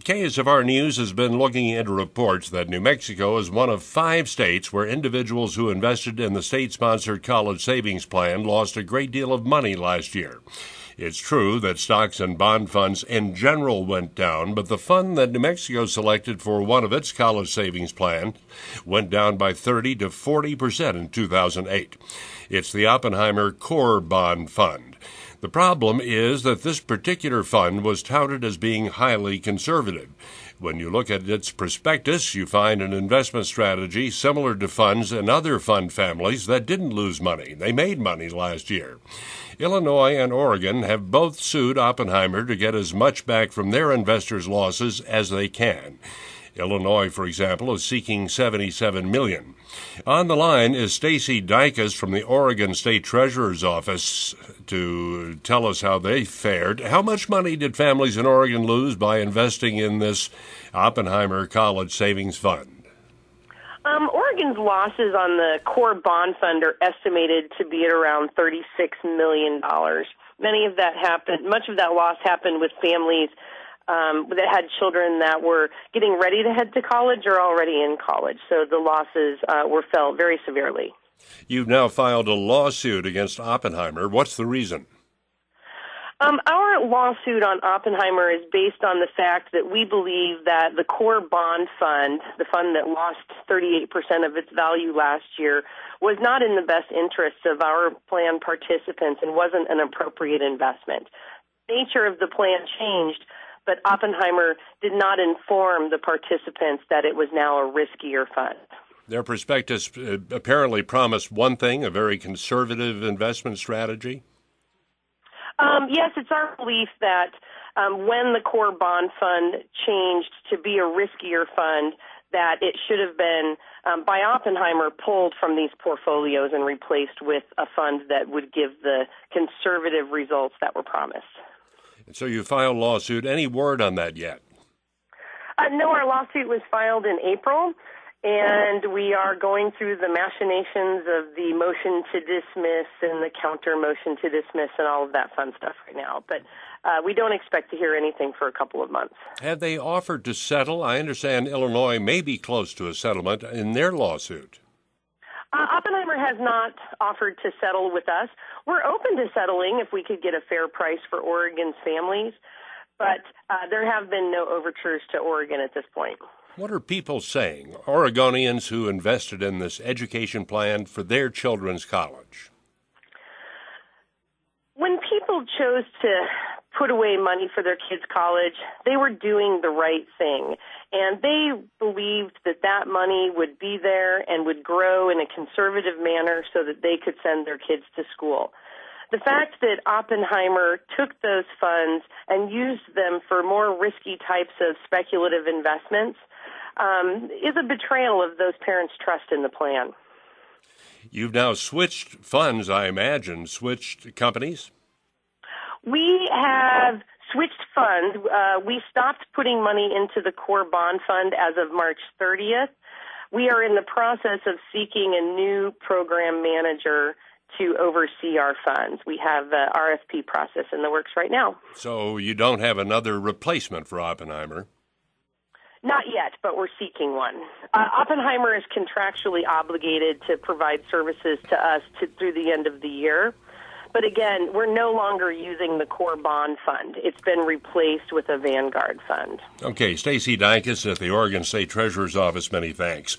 KSFR News has been looking into reports that New Mexico is one of 5 states where individuals who invested in the state-sponsored college savings plan lost a great deal of money last year. It's true that stocks and bond funds in general went down, but the fund that New Mexico selected for one of its college savings plans went down by 30 to 40% in 2008. It's the Oppenheimer Core Bond Fund. The problem is that this particular fund was touted as being highly conservative. When you look at its prospectus, you find an investment strategy similar to funds in other fund families that didn't lose money. They made money last year. Illinois and Oregon have both sued Oppenheimer to get as much back from their investors' losses as they can. Illinois, for example, is seeking $77 million. On the line is Stacy Dykes from the Oregon State Treasurer's Office to tell us how they fared. How much money did families in Oregon lose by investing in this Oppenheimer College Savings Fund? Oregon's losses on the core bond fund are estimated to be at around $36 million. Much of that loss happened with families that had children that were getting ready to head to college or already in college. So the losses were felt very severely. You've now filed a lawsuit against Oppenheimer. What's the reason? Our lawsuit on Oppenheimer is based on the fact that we believe that the core bond fund, the fund that lost 38% of its value last year, was not in the best interests of our plan participants and wasn't an appropriate investment. The nature of the plan changed, but Oppenheimer did not inform the participants that it was now a riskier fund. Their prospectus apparently promised one thing, a very conservative investment strategy. Yes, it's our belief that when the core bond fund changed to be a riskier fund, that it should have been, by Oppenheimer, pulled from these portfolios and replaced with a fund that would give the conservative results that were promised. So you filed a lawsuit. Any word on that yet? No, our lawsuit was filed in April, and we are going through the machinations of the motion to dismiss and the counter motion to dismiss and all of that fun stuff right now. But we don't expect to hear anything for a couple of months. Have they offered to settle? I understand Illinois may be close to a settlement in their lawsuit. Oppenheimer has not offered to settle with us. We're open to settling if we could get a fair price for Oregon's families, but there have been no overtures to Oregon at this point. What are people saying, Oregonians who invested in this education plan for their children's college? When people chose to put away money for their kids' college, they were doing the right thing. And they believed that that money would be there and would grow in a conservative manner so that they could send their kids to school. The fact that Oppenheimer took those funds and used them for more risky types of speculative investments is a betrayal of those parents' trust in the plan. You've now switched funds, I imagine, switched companies? We have switched funds. We stopped putting money into the core bond fund as of March 30th. We are in the process of seeking a new program manager to oversee our funds. We have the RFP process in the works right now. So you don't have another replacement for Oppenheimer? Not yet, but we're seeking one. Oppenheimer is contractually obligated to provide services to us through the end of the year. But again, we're no longer using the core bond fund. It's been replaced with a Vanguard fund. Okay, Stacy Dykes at the Oregon State Treasurer's Office, many thanks.